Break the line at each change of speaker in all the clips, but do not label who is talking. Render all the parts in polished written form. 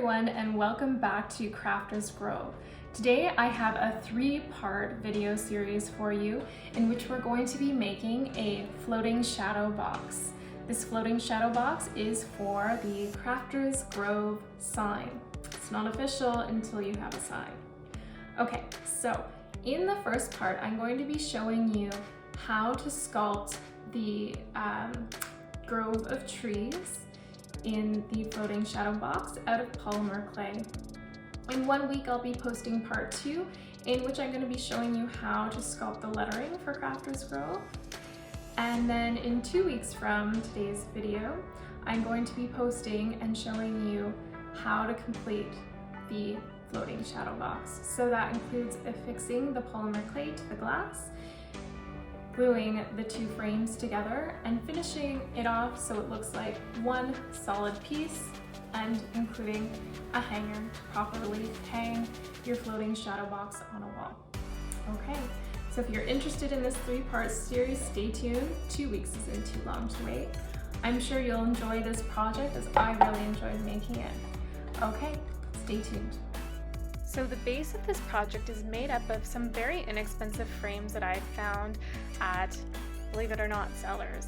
everyone, and welcome back to Crafters Grow. Today I have a 3-part video series for you in which we're going to be making a floating shadow box. This floating shadow box is for the Crafters Grove sign. It's not official until you have a sign. Okay, so in the first part I'm going to be showing you how to sculpt the grove of trees in the floating shadow box out of polymer clay. In 1 week I'll be posting part 2, in which I'm going to be showing you how to sculpt the lettering for Crafters Grove. And then in 2 weeks from today's video, I'm going to be posting and showing you how to complete the floating shadow box. So that includes affixing the polymer clay to the glass, gluing the 2 frames together, and finishing it off so it looks like one solid piece, and including a hanger to properly hang your floating shadow box on a wall. Okay, so if you're interested in this 3-part series, stay tuned. 2 weeks isn't too long to wait. I'm sure you'll enjoy this project as I really enjoyed making it. Okay, stay tuned. So the base of this project is made up of some very inexpensive frames that I found at, believe it or not, Zellers.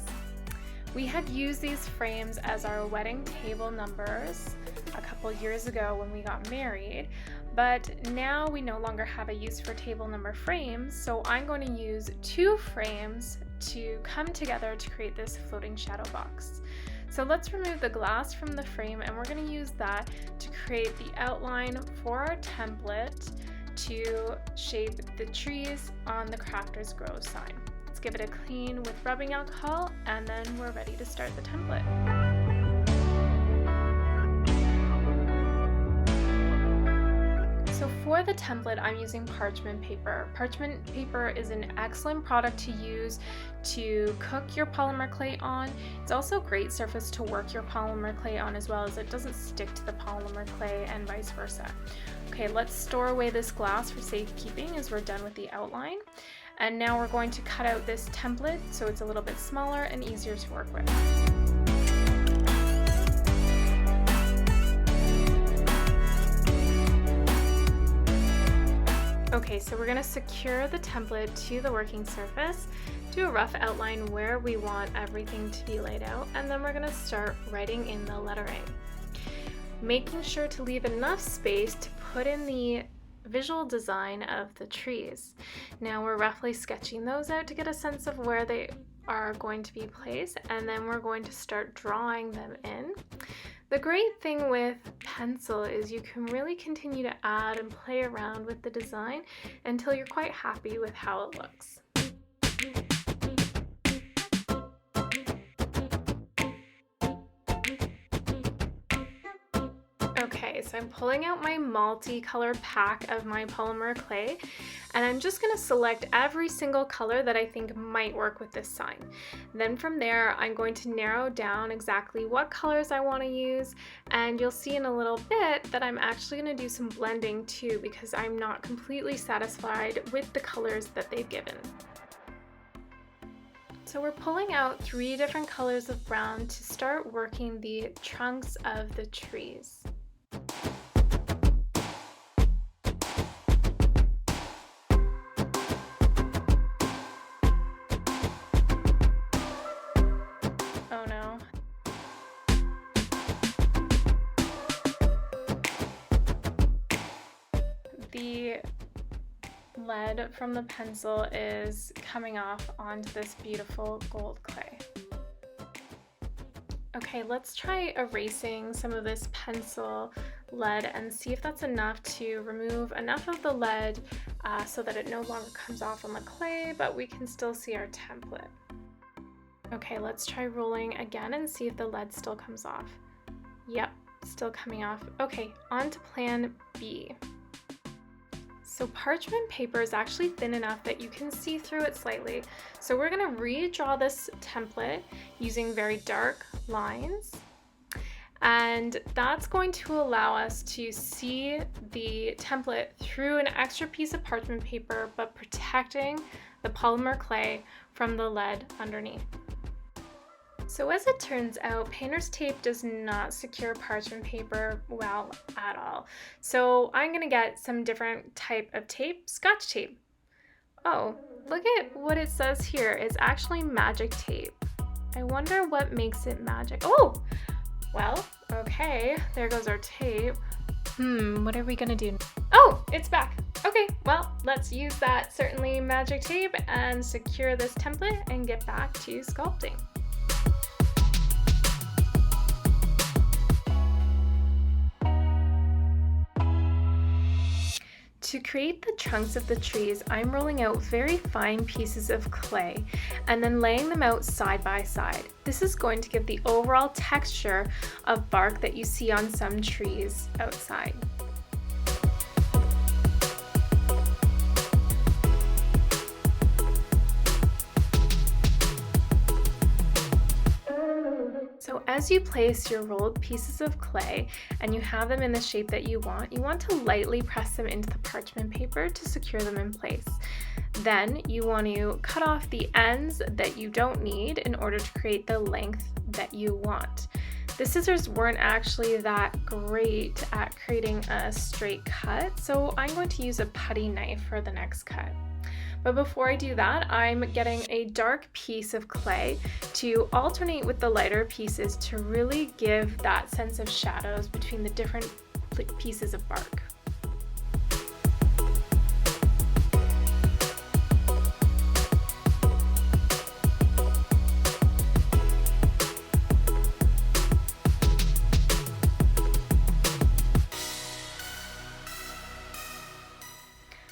We had used these frames as our wedding table numbers a couple years ago when we got married, but now we no longer have a use for table number frames, so I'm going to use 2 frames to come together to create this floating shadow box. So let's remove the glass from the frame, and we're going to use that to create the outline for our template to shape the trees on the Crafters Grove sign. Let's give it a clean with rubbing alcohol, and then we're ready to start the template. So for the template, I'm using parchment paper. Parchment paper is an excellent product to use to cook your polymer clay on. It's also a great surface to work your polymer clay on, as well as it doesn't stick to the polymer clay and vice versa. Okay, let's store away this glass for safekeeping as we're done with the outline. And now we're going to cut out this template so it's a little bit smaller and easier to work with. Okay, so we're going to secure the template to the working surface, do a rough outline where we want everything to be laid out, and then we're going to start writing in the lettering. Making sure to leave enough space to put in the visual design of the trees. Now we're roughly sketching those out to get a sense of where they are going to be placed, and then we're going to start drawing them in. The great thing with pencil is you can really continue to add and play around with the design until you're quite happy with how it looks. Okay, so I'm pulling out my multi-color pack of my polymer clay, and I'm just going to select every single color that I think might work with this sign. Then from there, I'm going to narrow down exactly what colors I want to use, and you'll see in a little bit that I'm actually going to do some blending too, because I'm not completely satisfied with the colors that they've given. So we're pulling out 3 different colors of brown to start working the trunks of the trees. Oh no. The lead from the pencil is coming off onto this beautiful gold clay. Okay, let's try erasing some of this pencil lead and see if that's enough to remove enough of the lead so that it no longer comes off on the clay, but we can still see our template. Okay, let's try rolling again and see if the lead still comes off. Yep, still coming off. Okay, on to plan B. So parchment paper is actually thin enough that you can see through it slightly. So we're going to redraw this template using very dark lines. And that's going to allow us to see the template through an extra piece of parchment paper, but protecting the polymer clay from the lead underneath. So as it turns out, painter's tape does not secure parchment paper well at all. So I'm gonna get some different type of tape, Scotch tape. Oh, look at what it says here. It's actually magic tape. I wonder what makes it magic. Oh, well, okay, there goes our tape. What are we gonna do? Oh, it's back. Okay, well, let's use that certainly magic tape and secure this template and get back to sculpting. To create the trunks of the trees, I'm rolling out very fine pieces of clay and then laying them out side by side. This is going to give the overall texture of bark that you see on some trees outside. So as you place your rolled pieces of clay and you have them in the shape that you want to lightly press them into the parchment paper to secure them in place. Then you want to cut off the ends that you don't need in order to create the length that you want. The scissors weren't actually that great at creating a straight cut, so I'm going to use a putty knife for the next cut. But before I do that, I'm getting a dark piece of clay to alternate with the lighter pieces to really give that sense of shadows between the different pieces of bark.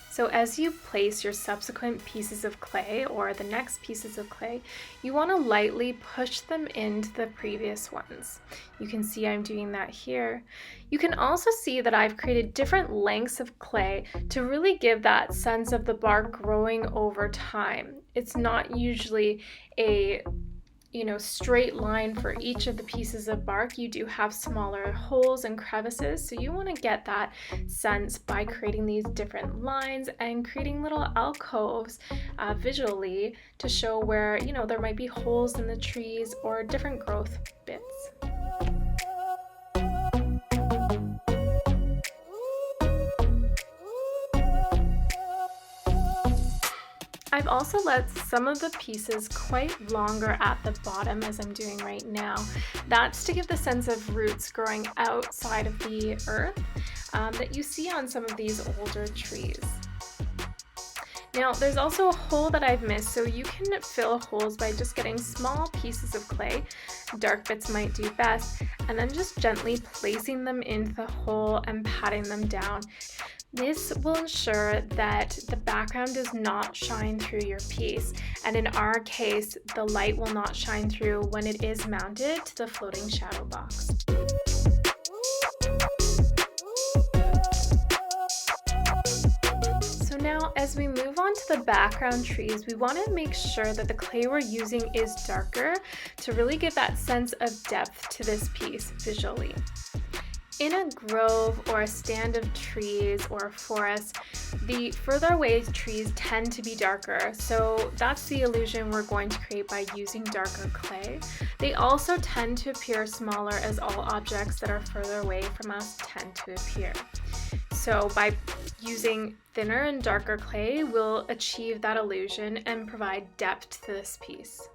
So as you place your subsequent pieces of clay or the next pieces of clay, you want to lightly push them into the previous ones. You can see I'm doing that here. You can also see that I've created different lengths of clay to really give that sense of the bark growing over time. It's not usually a straight line for each of the pieces of bark. You do have smaller holes and crevices, so you want to get that sense by creating these different lines and creating little alcoves visually to show where there might be holes in the trees or different growth bits. I've also left some of the pieces quite longer at the bottom as I'm doing right now. That's to give the sense of roots growing outside of the earth that you see on some of these older trees. Now there's also a hole that I've missed, so you can fill holes by just getting small pieces of clay, dark bits might do best, and then just gently placing them into the hole and patting them down. This will ensure that the background does not shine through your piece, and in our case, the light will not shine through when it is mounted to the floating shadow box. So now, as we move on to the background trees, we want to make sure that the clay we're using is darker to really give that sense of depth to this piece visually. In a grove or a stand of trees or a forest, the further away trees tend to be darker, so that's the illusion we're going to create by using darker clay. They also tend to appear smaller as all objects that are further away from us tend to appear. So by using thinner and darker clay, we'll achieve that illusion and provide depth to this piece.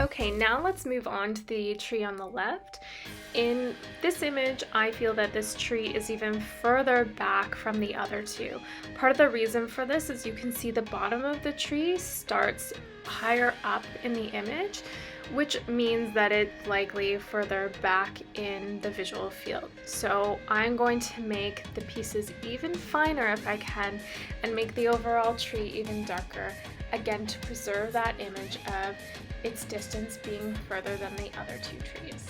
Okay, now let's move on to the tree on the left. In this image, I feel that this tree is even further back from the other two. Part of the reason for this is you can see the bottom of the tree starts higher up in the image, which means that it's likely further back in the visual field. So I'm going to make the pieces even finer if I can and make the overall tree even darker, again to preserve that image of its distance being further than the other two trees.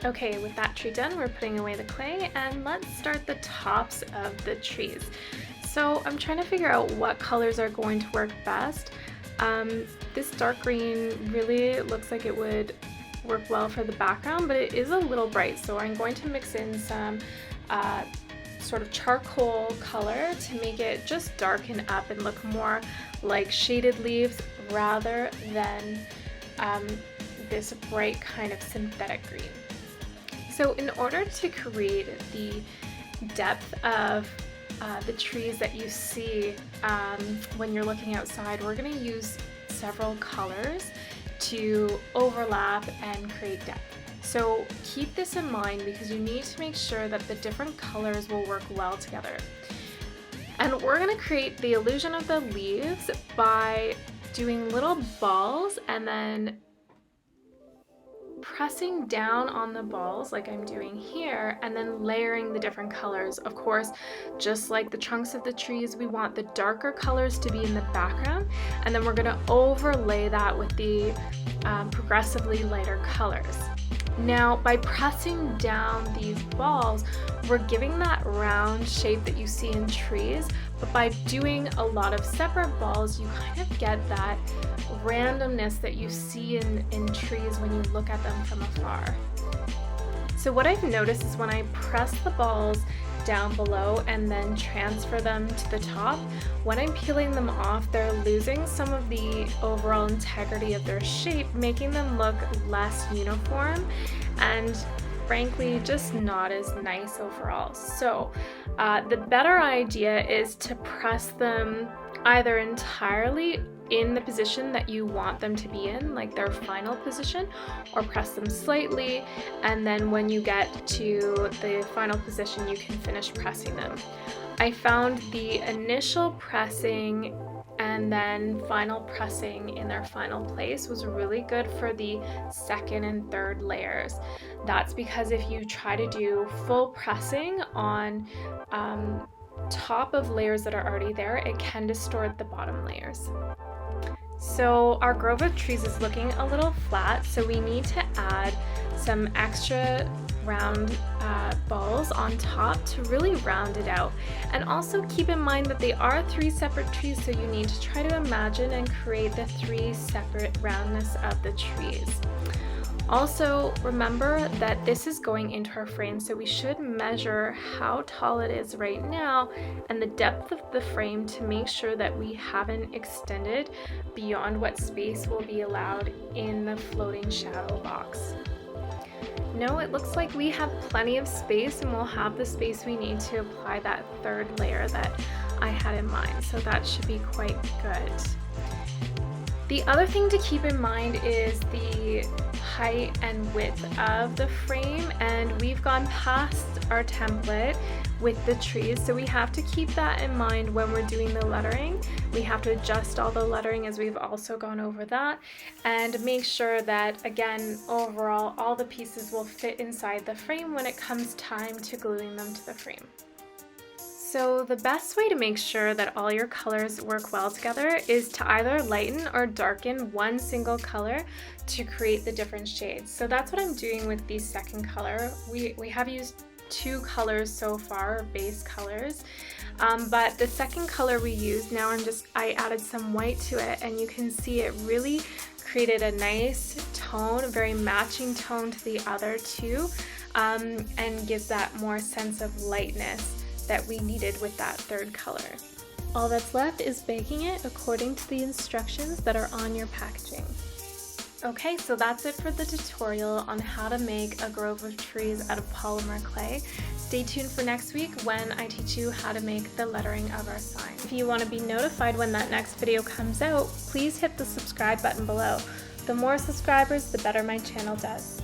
Okay, with that tree done, we're putting away the clay and let's start the tops of the trees. So I'm trying to figure out what colors are going to work best. This dark green really looks like it would work well for the background, but it is a little bright, so I'm going to mix in some sort of charcoal color to make it just darken up and look more like shaded leaves rather than this bright kind of synthetic green. So in order to create the depth of the trees that you see when you're looking outside, we're going to use several colors to overlap and create depth. So keep this in mind because you need to make sure that the different colors will work well together. And we're going to create the illusion of the leaves by doing little balls and then pressing down on the balls like I'm doing here, and then layering the different colors. Of course, just like the trunks of the trees, we want the darker colors to be in the background, and then we're going to overlay that with the progressively lighter colors. Now, by pressing down these balls, we're giving that round shape that you see in trees, but by doing a lot of separate balls, you kind of get that randomness that you see in trees when you look at them from afar. So what I've noticed is when I press the balls down below and then transfer them to the top, when I'm peeling them off, they're losing some of the overall integrity of their shape, making them look less uniform and frankly just not as nice overall. So the better idea is to press them either entirely in the position that you want them to be in, like their final position, or press them slightly, and then when you get to the final position you can finish pressing them. I found the initial pressing and then final pressing in their final place was really good for the second and third layers. That's because if you try to do full pressing on top of layers that are already there, it can distort the bottom layers. So our grove of trees is looking a little flat, so we need to add some extra round balls on top to really round it out. And also keep in mind that they are 3 separate trees, so you need to try to imagine and create the 3 separate roundness of the trees. Also, remember that this is going into our frame, so we should measure how tall it is right now and the depth of the frame to make sure that we haven't extended beyond what space will be allowed in the floating shadow box. No, it looks like we have plenty of space, and we'll have the space we need to apply that third layer that I had in mind, so that should be quite good. The other thing to keep in mind is the height and width of the frame, and we've gone past our template with the trees, so we have to keep that in mind when we're doing the lettering. We have to adjust all the lettering as we've also gone over that, and make sure that, again, overall all the pieces will fit inside the frame when it comes time to gluing them to the frame. So the best way to make sure that all your colors work well together is to either lighten or darken one single color to create the different shades. So that's what I'm doing with the second color. We have used 2 colors so far, base colors, but the second color we used, now I added some white to it, and you can see it really created a nice tone, a very matching tone to the other 2, and gives that more sense of lightness that we needed with that third color. All that's left is baking it according to the instructions that are on your packaging. Okay, so that's it for the tutorial on how to make a grove of trees out of polymer clay. Stay tuned for next week when I teach you how to make the lettering of our sign. If you want to be notified when that next video comes out, please hit the subscribe button below. The more subscribers, the better my channel does.